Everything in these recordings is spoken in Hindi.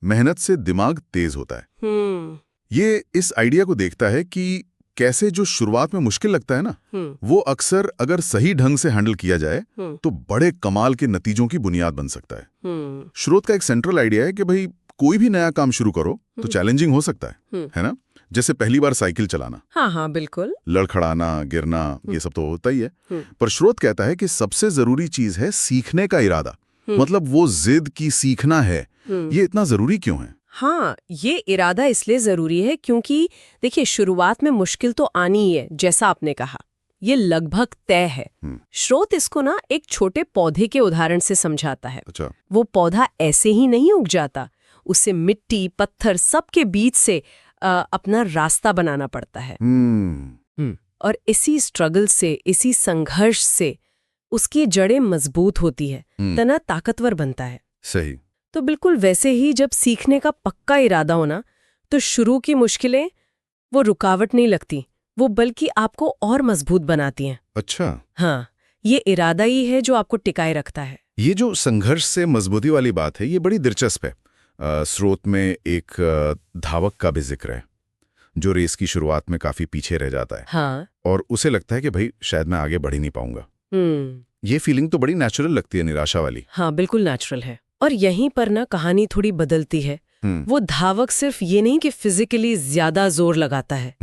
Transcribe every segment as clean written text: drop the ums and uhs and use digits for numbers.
मेहनत से दिमाग तेज होता है। ये इस आइडिया को देखता है कि कैसे जो शुरुआत में मुश्किल लगता है ना, वो अक्सर अगर सही ढंग से हैंडल किया जाए तो बड़े कमाल के नतीजों की बुनियाद बन सकता है। स्रोत का एक सेंट्रल आइडिया है कि भाई कोई भी नया काम शुरू करो तो चैलेंजिंग हो सकता है ना? जैसे पहली बार साइकिल चलाना। हाँ, बिल्कुल। लड़खड़ाना, गिरना, ये सब तो होता ही है। पर स्रोत कहता है कि सबसे जरूरी चीज है सीखने का इरादा। मतलब वो जिद की सीखना है। ये इतना जरूरी क्यों है? हाँ, ये इरादा इसलिए जरूरी है क्योंकि देखिए, शुरुआत में मुश्किल तो आनी ही है, जैसा आपने कहा। ये लगभग तय है। स्रोत इसको ना एक छोटे पौधे के उदाहरण से समझाता है। अच्छा। वो पौधा ऐसे ही नहीं उग जाता, उसे मिट्टी, पत्थर सबके बीच से अपना रास्ता बनाना पड़ता है। और इसी स्ट्रगल से, इसी संघर्ष से उसकी जड़ें मजबूत होती है, तना ताकतवर बनता है। सही। तो बिल्कुल वैसे ही जब सीखने का पक्का इरादा होना, तो शुरू की मुश्किलें वो रुकावट नहीं लगती, वो बल्कि आपको और मजबूत बनाती हैं। अच्छा। हाँ, ये इरादा ही है जो आपको टिकाए रखता है। ये जो संघर्ष से मजबूती वाली बात है, ये बड़ी दिलचस्प है। स्रोत में एक धावक का भी जिक्र है जो रेस की शुरुआत में काफी पीछे रह जाता है। हाँ। और उसे लगता है कि भाई शायद मैं आगे बढ़ ही नहीं पाऊंगा। ये फीलिंग तो बड़ी नेचुरल लगती है, निराशा वाली। हाँ, बिल्कुल नेचुरल है। और यहीं पर ना कहानी थोड़ी बदलती है। वो धावक सिर्फ ये नहीं कि फिजिकली ज्यादा जोर लगाता है,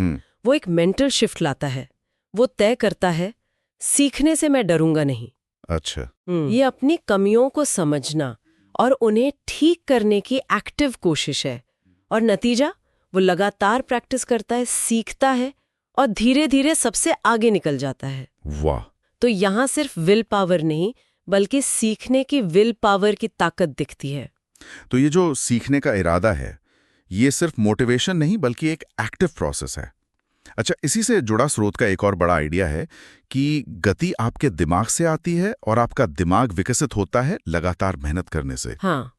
वो एक मेंटल शिफ्ट लाता है। वो तय करता है, सीखने से मैं डरूंगा नहीं। अच्छा। ये अपनी कमियों को समझना और उन्हें ठीक करने की एक्टिव कोशिश है। और नतीजा, वो लगातार प्रैक्टिस करता है, सीखता है और धीरे धीरे सबसे आगे निकल जाता है। वाह। तो यहाँ सिर्फ विल पावर नहीं, बल्कि सीखने की विल पावर की ताकत दिखती है। तो ये जो सीखने का इरादा है, ये सिर्फ मोटिवेशन नहीं बल्कि एक एक्टिव प्रोसेस है। अच्छा, इसी से जुड़ा स्रोत का एक और बड़ा आइडिया है कि गति आपके दिमाग से आती है और आपका दिमाग विकसित होता है लगातार मेहनत करने से। हाँ।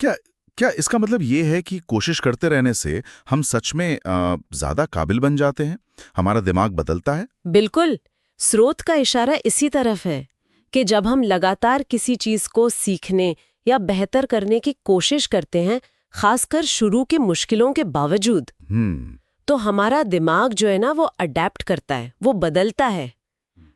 क्या इसका मतलब ये है कि कोशिश करते रहने से हम सच में ज्यादा काबिल बन जाते हैं? हमारा दिमाग बदलता है? बिल्कुल। स्रोत का इशारा इसी तरफ है कि जब हम लगातार किसी चीज को सीखने या बेहतर करने की कोशिश करते हैं, खासकर शुरू की मुश्किलों के बावजूद, तो हमारा दिमाग जो है ना, वो अडेप्ट करता है, वो बदलता है।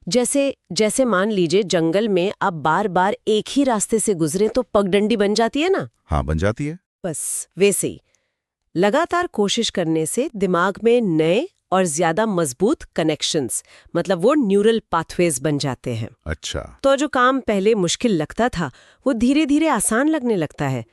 जैसे मान लीजिए जंगल में आप बार बार एक ही रास्ते से गुजरे तो पगडंडी बन जाती है ना। हाँ, बन जाती है। बस वैसे ही लगातार कोशिश करने से दिमाग में नए और ज्यादा मजबूत कनेक्शंस, मतलब वो न्यूरल पाथवेज बन जाते हैं। अच्छा। तो जो काम पहले मुश्किल लगता था, वो धीरे धीरे आसान लगने लगता है,